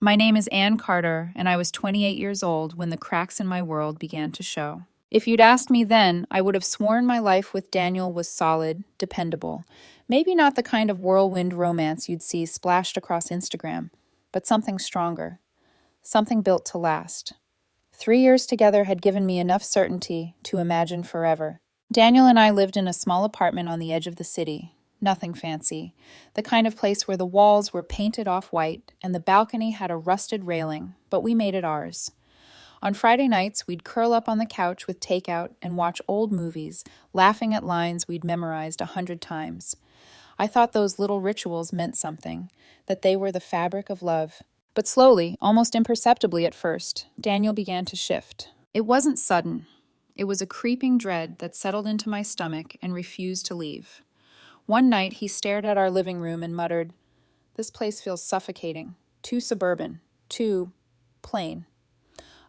My name is Ann Carter, and I was 28 years old when the cracks in my world began to show. If you'd asked me then, I would have sworn my life with Daniel was solid, dependable. Maybe not the kind of whirlwind romance you'd see splashed across Instagram, but something stronger, something built to last. 3 years together had given me enough certainty to imagine forever. Daniel and I lived in a small apartment on the edge of the city. Nothing fancy. The kind of place where the walls were painted off-white and the balcony had a rusted railing, but we made it ours. On Friday nights, we'd curl up on the couch with takeout and watch old movies, laughing at lines we'd memorized 100 times. I thought those little rituals meant something, that they were the fabric of love. But slowly, almost imperceptibly at first, Daniel began to shift. It wasn't sudden. It was a creeping dread that settled into my stomach and refused to leave. One night, he stared at our living room and muttered, "This place feels suffocating, too suburban, too plain."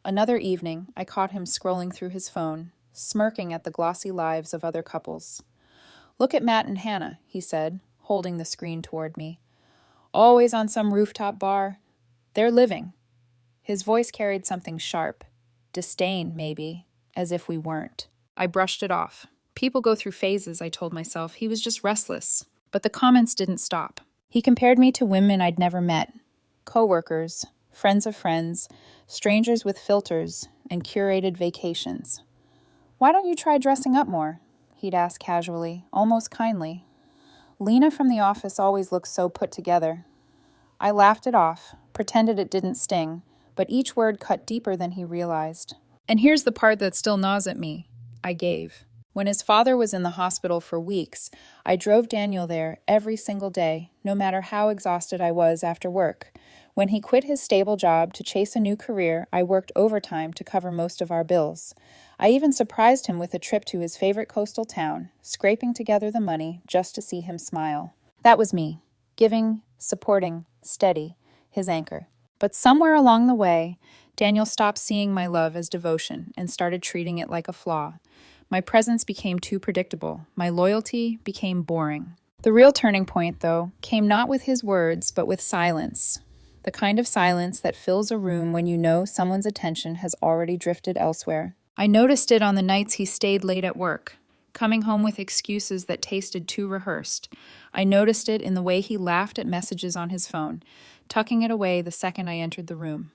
Another evening, I caught him scrolling through his phone, smirking at the glossy lives of other couples. "Look at Matt and Hannah," he said, holding the screen toward me. "Always on some rooftop bar. They're living." His voice carried something sharp. Disdain, maybe, as if we weren't. I brushed it off. People go through phases, I told myself. He was just restless. But the comments didn't stop. He compared me to women I'd never met. Coworkers, friends of friends, strangers with filters, and curated vacations. "Why don't you try dressing up more?" he'd ask casually, almost kindly. "Lena from the office always looks so put together." I laughed it off, pretended it didn't sting, but each word cut deeper than he realized. And here's the part that still gnaws at me. I gave. When his father was in the hospital for weeks, I drove Daniel there every single day, no matter how exhausted I was after work. When he quit his stable job to chase a new career, I worked overtime to cover most of our bills. I even surprised him with a trip to his favorite coastal town, scraping together the money just to see him smile. That was me, giving, supporting, steady, his anchor. But somewhere along the way, Daniel stopped seeing my love as devotion and started treating it like a flaw. My presence became too predictable. My loyalty became boring. The real turning point, though, came not with his words, but with silence. The kind of silence that fills a room when you know someone's attention has already drifted elsewhere. I noticed it on the nights he stayed late at work, coming home with excuses that tasted too rehearsed. I noticed it in the way he laughed at messages on his phone, tucking it away the second I entered the room.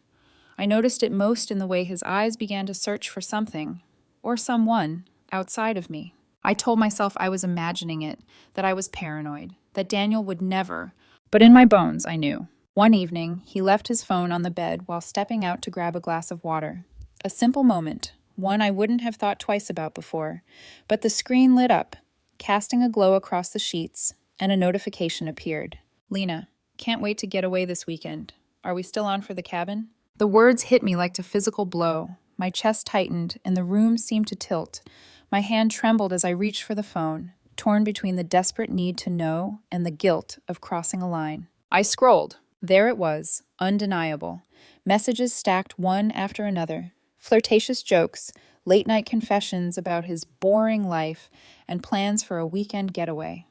I noticed it most in the way his eyes began to search for something, or someone, outside of me. I told myself I was imagining it, that I was paranoid, that Daniel would never, but in my bones I knew. One evening, he left his phone on the bed while stepping out to grab a glass of water. A simple moment, one I wouldn't have thought twice about before, but the screen lit up, casting a glow across the sheets, and a notification appeared. "Lena, can't wait to get away this weekend. Are we still on for the cabin?" The words hit me like a physical blow. My chest tightened, and the room seemed to tilt. My hand trembled as I reached for the phone, torn between the desperate need to know and the guilt of crossing a line. I scrolled. There it was, undeniable. Messages stacked one after another. Flirtatious jokes, late-night confessions about his boring life, and plans for a weekend getaway.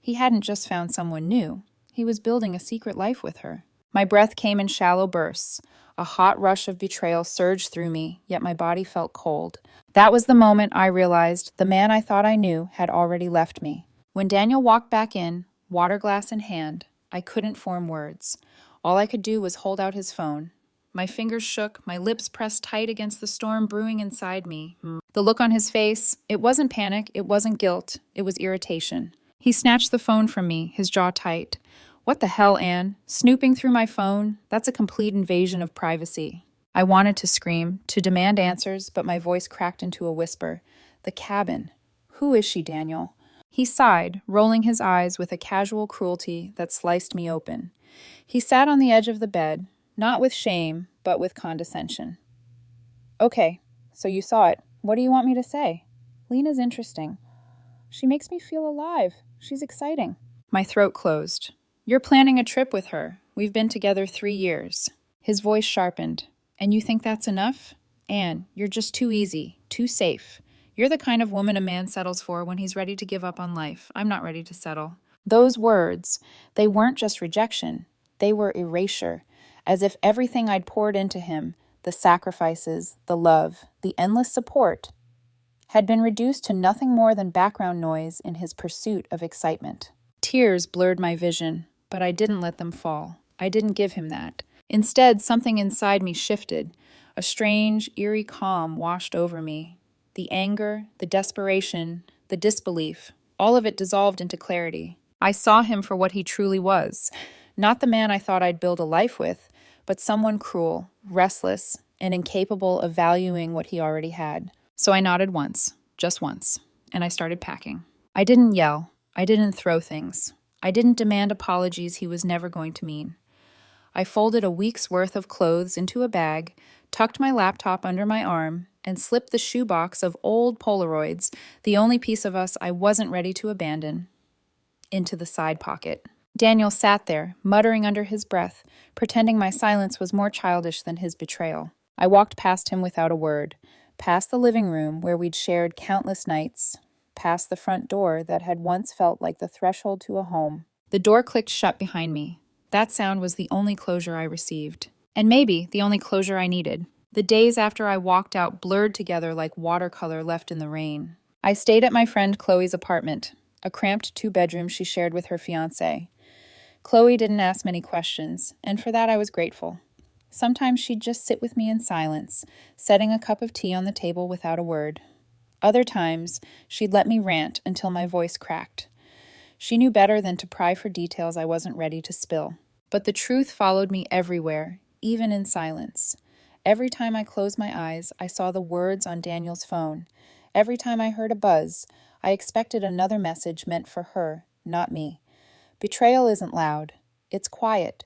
He hadn't just found someone new. He was building a secret life with her. My breath came in shallow bursts. A hot rush of betrayal surged through me, yet my body felt cold. That was the moment I realized the man I thought I knew had already left me. When Daniel walked back in, water glass in hand, I couldn't form words. All I could do was hold out his phone. My fingers shook, my lips pressed tight against the storm brewing inside me. The look on his face, it wasn't panic, it wasn't guilt, it was irritation. He snatched the phone from me, his jaw tight. "What the hell, Anne? Snooping through my phone? That's a complete invasion of privacy." I wanted to scream, to demand answers, but my voice cracked into a whisper. "The cabin. Who is she, Daniel?" He sighed, rolling his eyes with a casual cruelty that sliced me open. He sat on the edge of the bed, not with shame, but with condescension. "Okay, so you saw it. What do you want me to say?" "Lena's interesting. She makes me feel alive. She's exciting." My throat closed. "You're planning a trip with her. We've been together 3 years. His voice sharpened. "And you think that's enough? Anne, you're just too easy, too safe. You're the kind of woman a man settles for when he's ready to give up on life. I'm not ready to settle." Those words, they weren't just rejection. They were erasure. as if everything I'd poured into him, the sacrifices, the love, the endless support, had been reduced to nothing more than background noise in his pursuit of excitement. Tears blurred my vision, but I didn't let them fall. I didn't give him that. Instead, something inside me shifted. A strange, eerie calm washed over me. The anger, the desperation, the disbelief, all of it dissolved into clarity. I saw him for what he truly was. Not the man I thought I'd build a life with, but someone cruel, restless, and incapable of valuing what he already had. So I nodded once, just once, and I started packing. I didn't yell. I didn't throw things. I didn't demand apologies he was never going to mean. I folded a week's worth of clothes into a bag, tucked my laptop under my arm, and slipped the shoebox of old Polaroids, the only piece of us I wasn't ready to abandon, into the side pocket. Daniel sat there, muttering under his breath, pretending my silence was more childish than his betrayal. I walked past him without a word, past the living room where we'd shared countless nights, past the front door that had once felt like the threshold to a home. The door clicked shut behind me. That sound was the only closure I received, and maybe the only closure I needed. The days after I walked out blurred together like watercolor left in the rain. I stayed at my friend Chloe's apartment, a cramped 2-bedroom she shared with her fiancé. Chloe didn't ask many questions, and for that I was grateful. Sometimes she'd just sit with me in silence, setting a cup of tea on the table without a word. Other times, she'd let me rant until my voice cracked. She knew better than to pry for details I wasn't ready to spill. But the truth followed me everywhere, even in silence. Every time I closed my eyes, I saw the words on Daniel's phone. Every time I heard a buzz, I expected another message meant for her, not me. Betrayal isn't loud. It's quiet.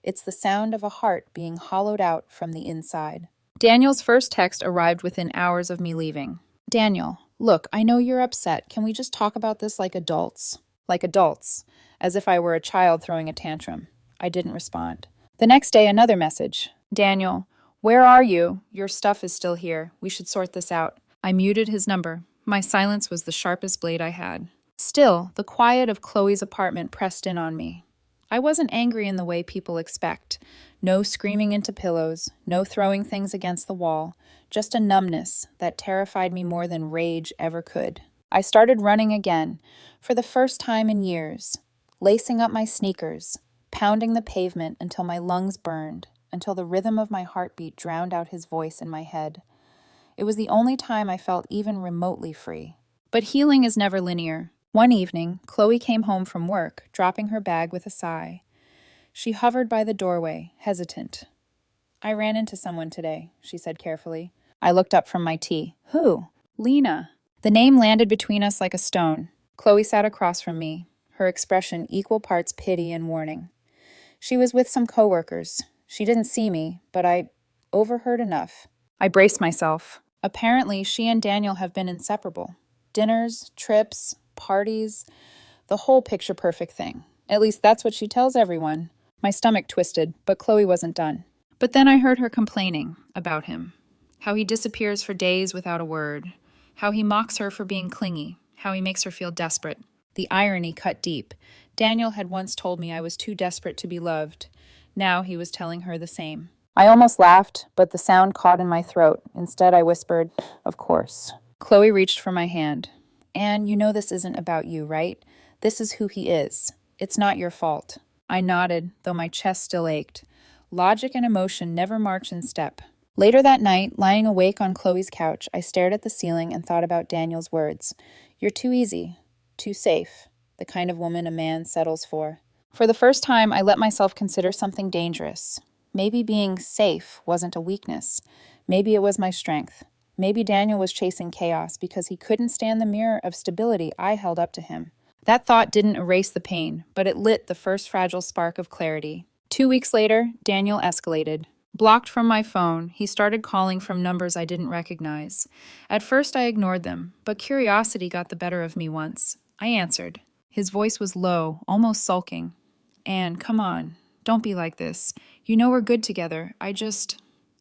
It's the sound of a heart being hollowed out from the inside. Daniel's first text arrived within hours of me leaving. Daniel, look, I know you're upset. Can we just talk about this like adults? Like adults, as if I were a child throwing a tantrum. I didn't respond. The next day, another message. Daniel, where are you? Your stuff is still here. We should sort this out. I muted his number. My silence was the sharpest blade I had. Still, the quiet of Chloe's apartment pressed in on me. I wasn't angry in the way people expect. No screaming into pillows, no throwing things against the wall, just a numbness that terrified me more than rage ever could. I started running again, for the first time in years, lacing up my sneakers, pounding the pavement until my lungs burned, until the rhythm of my heartbeat drowned out his voice in my head. It was the only time I felt even remotely free. But healing is never linear. One evening, Chloe came home from work, dropping her bag with a sigh. She hovered by the doorway, hesitant. I ran into someone today, she said carefully. I looked up from my tea. Who? Lena. The name landed between us like a stone. Chloe sat across from me, her expression equal parts pity and warning. She was with some coworkers. She didn't see me, but I overheard enough. I braced myself. Apparently, she and Daniel have been inseparable. Dinners, trips, parties, the whole picture-perfect thing. At least that's what she tells everyone. My stomach twisted, but Chloe wasn't done. But then I heard her complaining about him. How he disappears for days without a word. How he mocks her for being clingy. How he makes her feel desperate. The irony cut deep. Daniel had once told me I was too desperate to be loved. Now he was telling her the same. I almost laughed, but the sound caught in my throat. Instead, I whispered, "Of course." Chloe reached for my hand. "Anne, you know this isn't about you, right? This is who he is. It's not your fault." I nodded, though my chest still ached. Logic and emotion never march in step. Later that night, lying awake on Chloe's couch, I stared at the ceiling and thought about Daniel's words. "You're too easy, too safe, the kind of woman a man settles for." For the first time, I let myself consider something dangerous. Maybe being safe wasn't a weakness. Maybe it was my strength. Maybe Daniel was chasing chaos because he couldn't stand the mirror of stability I held up to him. That thought didn't erase the pain, but it lit the first fragile spark of clarity. 2 weeks later, Daniel escalated. Blocked from my phone, he started calling from numbers I didn't recognize. At first, I ignored them, but curiosity got the better of me once. I answered. His voice was low, almost sulking. "Anne, come on. Don't be like this. You know we're good together. I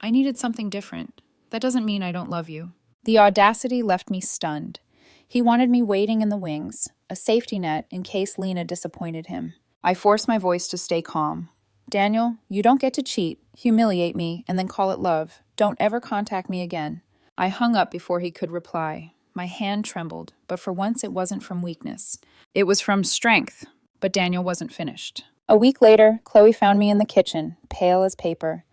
needed something different. That doesn't mean I don't love you." The audacity left me stunned. He wanted me waiting in the wings, a safety net in case Lena disappointed him. I forced my voice to stay calm. Daniel, you don't get to cheat, humiliate me, and then call it love. Don't ever contact me again. I hung up before he could reply. My hand trembled, but for once it wasn't from weakness. It was from strength, but Daniel wasn't finished. A week later, Chloe found me in the kitchen, pale as paper.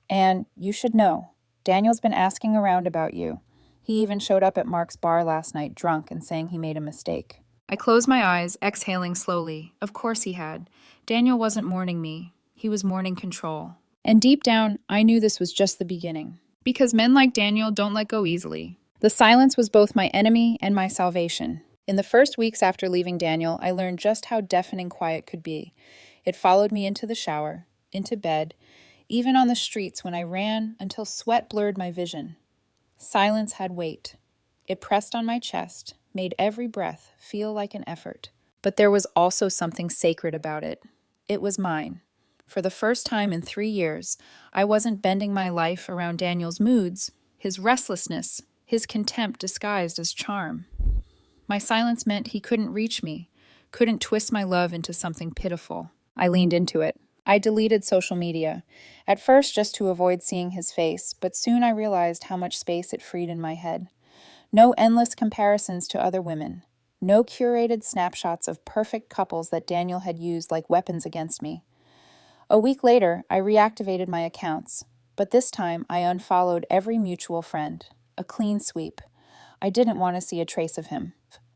And you should know, Daniel's been asking around about you. He even showed up at Mark's bar last night, drunk and saying he made a mistake. I closed my eyes, exhaling slowly. Of course he had. Daniel wasn't mourning me. He was mourning control. And deep down, I knew this was just the beginning. Because men like Daniel don't let go easily. The silence was both my enemy and my salvation. In the first weeks after leaving Daniel, I learned just how deafening quiet could be. It followed me into the shower, into bed, even on the streets when I ran until sweat blurred my vision. Silence had weight. It pressed on my chest, made every breath feel like an effort. But there was also something sacred about it. It was mine. For the first time in 3 years, I wasn't bending my life around Daniel's moods, his restlessness, his contempt disguised as charm. My silence meant he couldn't reach me, couldn't twist my love into something pitiful. I leaned into it. I deleted social media, at first just to avoid seeing his face, but soon I realized how much space it freed in my head. No endless comparisons to other women. No curated snapshots of perfect couples that Daniel had used like weapons against me. A week later, I reactivated my accounts, but this time I unfollowed every mutual friend. A clean sweep. I didn't want to see a trace of him.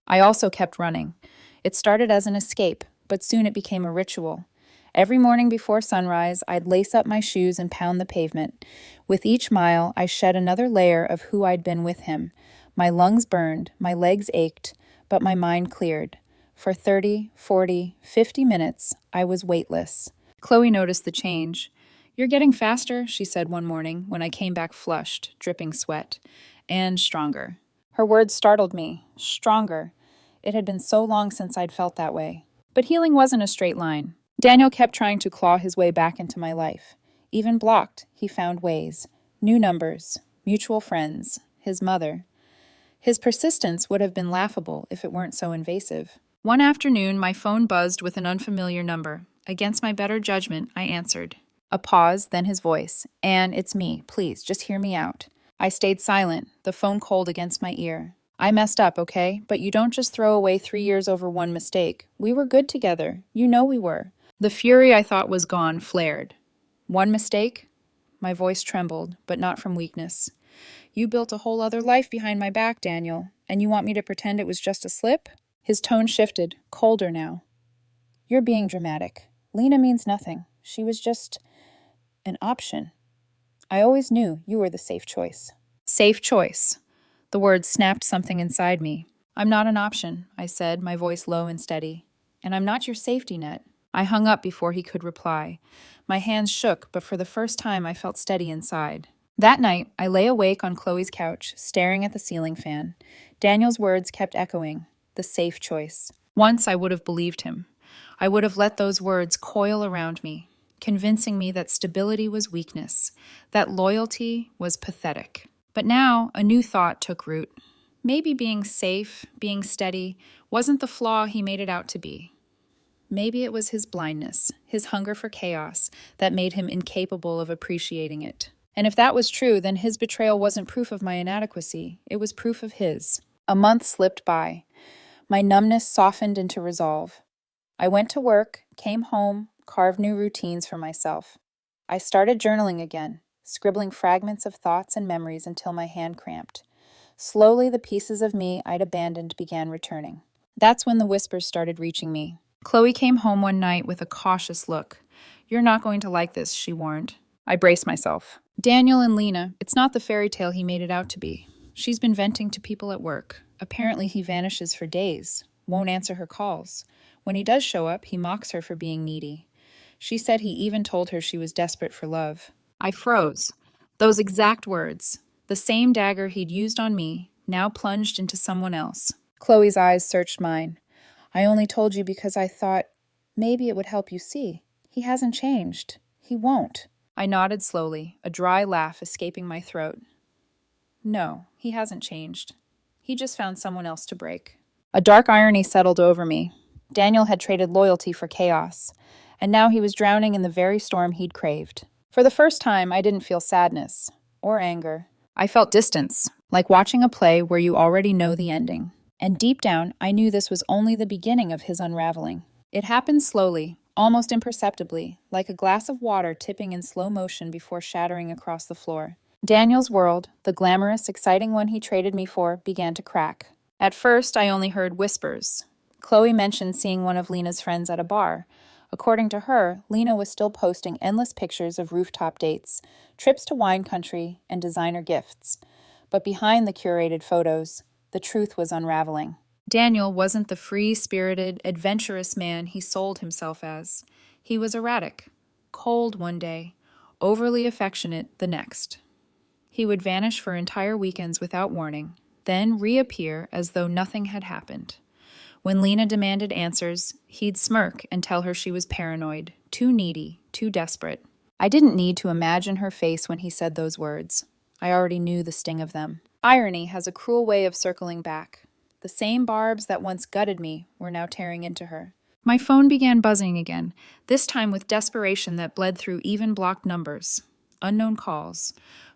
I also kept running. It started as an escape, but soon it became a ritual. Every morning before sunrise, I'd lace up my shoes and pound the pavement. With each mile, I shed another layer of who I'd been with him. My lungs burned, my legs ached, but my mind cleared. For 30, 40, 50 minutes, I was weightless. Chloe noticed the change. "You're getting faster," she said one morning when I came back flushed, dripping sweat, and stronger. Her words startled me. Stronger. It had been so long since I'd felt that way. But healing wasn't a straight line. Daniel kept trying to claw his way back into my life. Even blocked, he found ways. New numbers, mutual friends, his mother. His persistence would have been laughable if it weren't so invasive. One afternoon, my phone buzzed with an unfamiliar number. Against my better judgment, I answered. A pause, then his voice. "Anne, it's me. Please, just hear me out." I stayed silent, the phone cold against my ear. "I messed up, okay? But you don't just throw away 3 years over one mistake. We were good together. You know we were." The fury I thought was gone flared. "One mistake?" My voice trembled, but not from weakness. "You built a whole other life behind my back, Daniel, and you want me to pretend it was just a slip?" His tone shifted, colder now. "You're being dramatic. Lena means nothing. She was just an option. I always knew you were the safe choice." Safe choice. The words snapped something inside me. "I'm not an option," I said, my voice low and steady. "And I'm not your safety net." I hung up before he could reply. My hands shook, but for the first time I felt steady inside. That night, I lay awake on Chloe's couch, staring at the ceiling fan. Daniel's words kept echoing. The safe choice. Once I would have believed him. I would have let those words coil around me, convincing me that stability was weakness, that loyalty was pathetic. But now, a new thought took root. Maybe being safe, being steady, wasn't the flaw he made it out to be. Maybe it was his blindness, his hunger for chaos, that made him incapable of appreciating it. And if that was true, then his betrayal wasn't proof of my inadequacy. It was proof of his. A month slipped by. My numbness softened into resolve. I went to work, came home, carved new routines for myself. I started journaling again, scribbling fragments of thoughts and memories until my hand cramped. Slowly, the pieces of me I'd abandoned began returning. That's when the whispers started reaching me. Chloe came home one night with a cautious look. "You're not going to like this," she warned. I braced myself. "Daniel and Lena, it's not the fairy tale he made it out to be. She's been venting to people at work. Apparently he vanishes for days, won't answer her calls. When he does show up, he mocks her for being needy. She said he even told her she was desperate for love." I froze. Those exact words, the same dagger he'd used on me, now plunged into someone else. Chloe's eyes searched mine. "I only told you because I thought maybe it would help you see. He hasn't changed. He won't." I nodded slowly, a dry laugh escaping my throat. "No, he hasn't changed. He just found someone else to break." A dark irony settled over me. Daniel had traded loyalty for chaos. and now he was drowning in the very storm he'd craved. For the first time, I didn't feel sadness or anger. I felt distance, like watching a play where you already know the ending. And deep down, I knew this was only the beginning of his unraveling. It happened slowly, almost imperceptibly, like a glass of water tipping in slow motion before shattering across the floor. Daniel's world, the glamorous, exciting one he traded me for, began to crack. At first, I only heard whispers. Chloe mentioned seeing one of Lena's friends at a bar. According to her, Lena was still posting endless pictures of rooftop dates, trips to wine country, and designer gifts. But behind the curated photos, the truth was unraveling. Daniel wasn't the free-spirited, adventurous man he sold himself as. He was erratic, cold one day, overly affectionate the next. He would vanish for entire weekends without warning, then reappear as though nothing had happened. When Lena demanded answers, he'd smirk and tell her she was paranoid, too needy, too desperate. I didn't need to imagine her face when he said those words. I already knew the sting of them. Irony has a cruel way of circling back. The same barbs that once gutted me were now tearing into her. My phone began buzzing again, this time with desperation that bled through even blocked numbers. Unknown calls,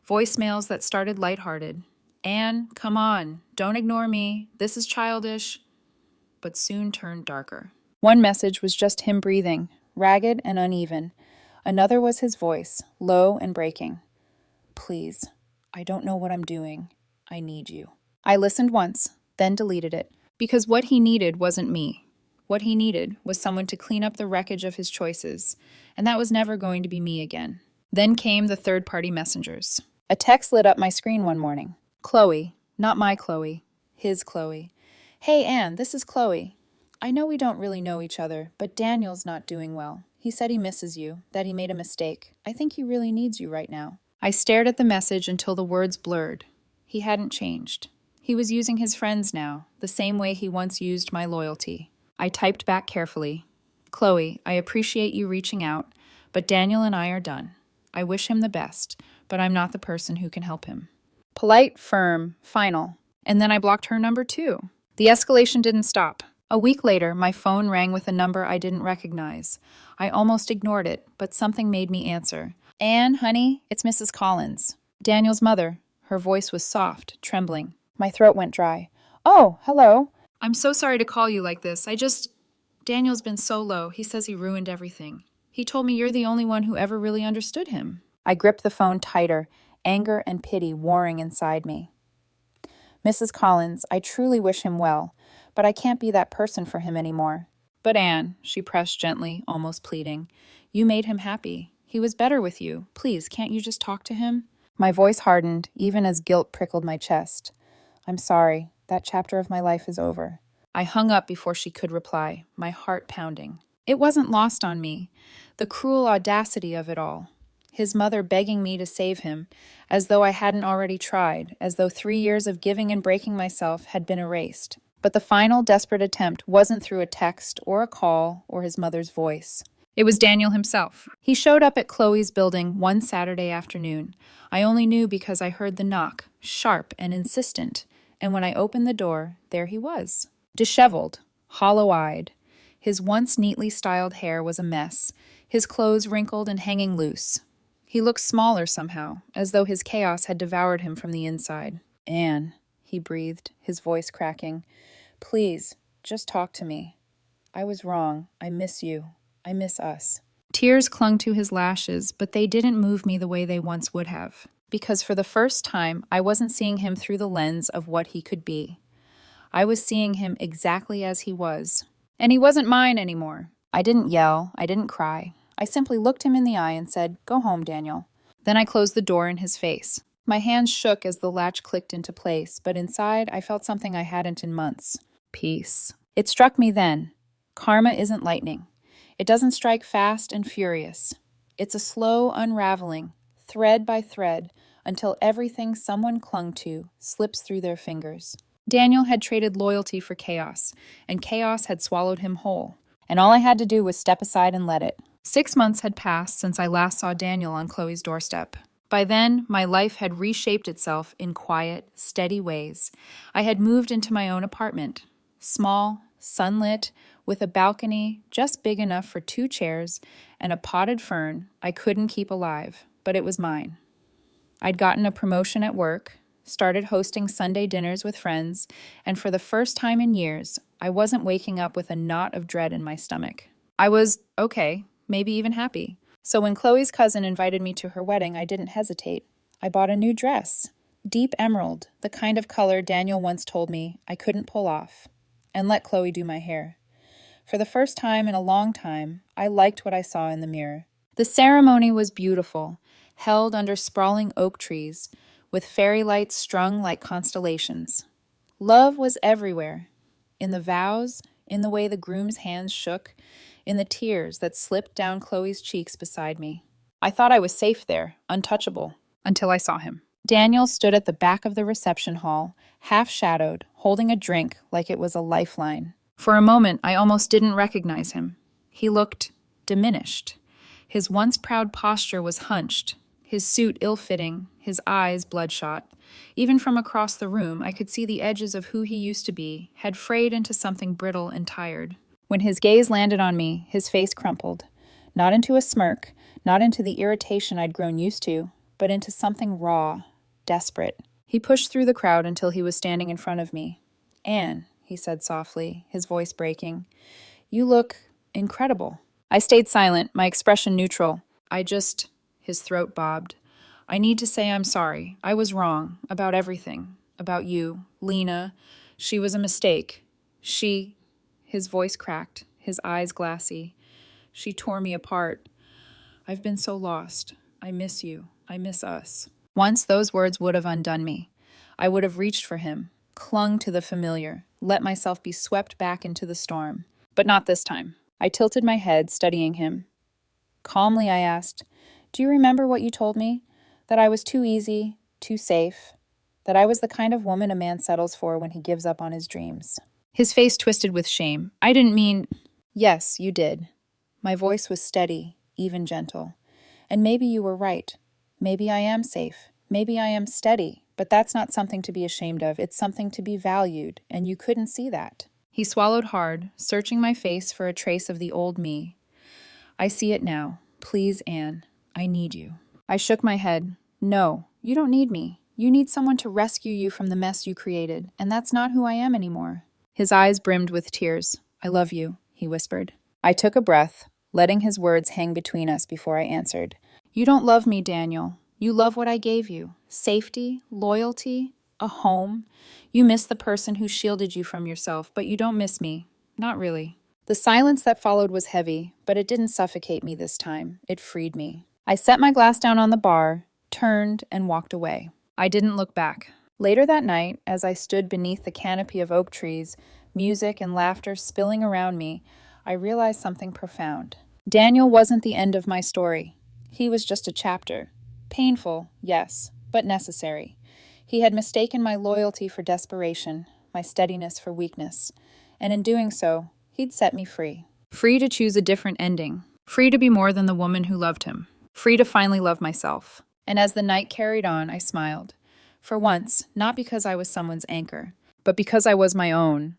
voicemails that started lighthearted. "Anne, come on, don't ignore me, this is childish," but soon turned darker. One message was just him breathing, ragged and uneven. Another was his voice, low and breaking. "Please, I don't know what I'm doing. I need you." I listened once, then deleted it, because what he needed wasn't me. What he needed was someone to clean up the wreckage of his choices, and that was never going to be me again. Then came the third-party messengers. A text lit up my screen one morning. Chloe, not my Chloe, his Chloe. "Hey, Anne, this is Chloe. I know we don't really know each other, but Daniel's not doing well. He said he misses you, that he made a mistake. I think he really needs you right now." I stared at the message until the words blurred. He hadn't changed. He was using his friends now, the same way he once used my loyalty. I typed back carefully. "Chloe, I appreciate you reaching out, but Daniel and I are done. I wish him the best, but I'm not the person who can help him." Polite, firm, final. And then I blocked her number too. The escalation didn't stop. A week later, my phone rang with a number I didn't recognize. I almost ignored it, but something made me answer. "Anne, honey, it's Mrs. Collins." Daniel's mother. Her voice was soft, trembling. My throat went dry. "Oh, hello." "I'm so sorry to call you like this. Daniel's been so low. He says he ruined everything. He told me you're the only one who ever really understood him." I gripped the phone tighter, anger and pity warring inside me. "Mrs. Collins, I truly wish him well, but I can't be that person for him anymore." "But Anne," she pressed gently, almost pleading, "you made him happy. He was better with you. Please, can't you just talk to him?" My voice hardened, even as guilt prickled my chest. "I'm sorry. That chapter of my life is over." I hung up before she could reply, my heart pounding. It wasn't lost on me, the cruel audacity of it all. His mother begging me to save him, as though I hadn't already tried, as though 3 years of giving and breaking myself had been erased. But the final desperate attempt wasn't through a text or a call or his mother's voice. It was Daniel himself. He showed up at Chloe's building one Saturday afternoon. I only knew because I heard the knock, sharp and insistent, and when I opened the door, there he was. Disheveled, hollow-eyed. His once neatly styled hair was a mess, his clothes wrinkled and hanging loose. He looked smaller somehow, as though his chaos had devoured him from the inside. "Anne," he breathed, his voice cracking. "Please, just talk to me. I was wrong. I miss you. I miss us." Tears clung to his lashes, but they didn't move me the way they once would have. Because for the first time, I wasn't seeing him through the lens of what he could be. I was seeing him exactly as he was. And he wasn't mine anymore. I didn't yell. I didn't cry. I simply looked him in the eye and said, "Go home, Daniel." Then I closed the door in his face. My hands shook as the latch clicked into place, but inside I felt something I hadn't in months. Peace. It struck me then. Karma isn't lightning. It doesn't strike fast and furious. It's a slow unraveling, thread by thread, until everything someone clung to slips through their fingers. Daniel had traded loyalty for chaos, and chaos had swallowed him whole. And all I had to do was step aside and let it. 6 months had passed since I last saw Daniel on Chloe's doorstep. By then, my life had reshaped itself in quiet, steady ways. I had moved into my own apartment. Small, sunlit, with a balcony just big enough for 2 chairs and a potted fern I couldn't keep alive, but it was mine. I'd gotten a promotion at work, started hosting Sunday dinners with friends, and for the first time in years, I wasn't waking up with a knot of dread in my stomach. I was okay, maybe even happy. So when Chloe's cousin invited me to her wedding, I didn't hesitate. I bought a new dress, deep emerald, the kind of color Daniel once told me I couldn't pull off, and let Chloe do my hair. For the first time in a long time, I liked what I saw in the mirror. The ceremony was beautiful, held under sprawling oak trees, with fairy lights strung like constellations. Love was everywhere, in the vows, in the way the groom's hands shook, in the tears that slipped down Chloe's cheeks beside me. I thought I was safe there, untouchable, until I saw him. Daniel stood at the back of the reception hall, half-shadowed, holding a drink like it was a lifeline. For a moment, I almost didn't recognize him. He looked diminished. His once proud posture was hunched, his suit ill-fitting, his eyes bloodshot. Even from across the room, I could see the edges of who he used to be had frayed into something brittle and tired. When his gaze landed on me, his face crumpled. Not into a smirk, not into the irritation I'd grown used to, but into something raw, desperate. He pushed through the crowd until he was standing in front of me. "Anne," he said softly, his voice breaking, "you look incredible." I stayed silent, my expression neutral. His throat bobbed. "I need to say I'm sorry. I was wrong about everything. About you, Lena. She was a mistake. His voice cracked, his eyes glassy. "She tore me apart. I've been so lost. I miss you. I miss us." Once those words would have undone me. I would have reached for him, clung to the familiar, let myself be swept back into the storm. But not this time. I tilted my head, studying him. Calmly, I asked, "Do you remember what you told me? That I was too easy, too safe, that I was the kind of woman a man settles for when he gives up on his dreams." His face twisted with shame. "I didn't mean—" "Yes, you did." My voice was steady, even gentle. "And maybe you were right. Maybe I am safe. Maybe I am steady. But that's not something to be ashamed of. It's something to be valued, and you couldn't see that." He swallowed hard, searching my face for a trace of the old me. "I see it now. Please, Anne. I need you." I shook my head. "No, you don't need me. You need someone to rescue you from the mess you created, and that's not who I am anymore." His eyes brimmed with tears. "I love you," he whispered. I took a breath, letting his words hang between us before I answered. "You don't love me, Daniel. You love what I gave you. Safety, loyalty, a home. You miss the person who shielded you from yourself, but you don't miss me. Not really." The silence that followed was heavy, but it didn't suffocate me this time. It freed me. I set my glass down on the bar, turned, and walked away. I didn't look back. Later that night, as I stood beneath the canopy of oak trees, music and laughter spilling around me, I realized something profound. Daniel wasn't the end of my story. He was just a chapter. Painful, yes, but necessary. He had mistaken my loyalty for desperation, my steadiness for weakness, and in doing so, he'd set me free. Free to choose a different ending. Free to be more than the woman who loved him. Free to finally love myself. And as the night carried on, I smiled. For once, not because I was someone's anchor, but because I was my own,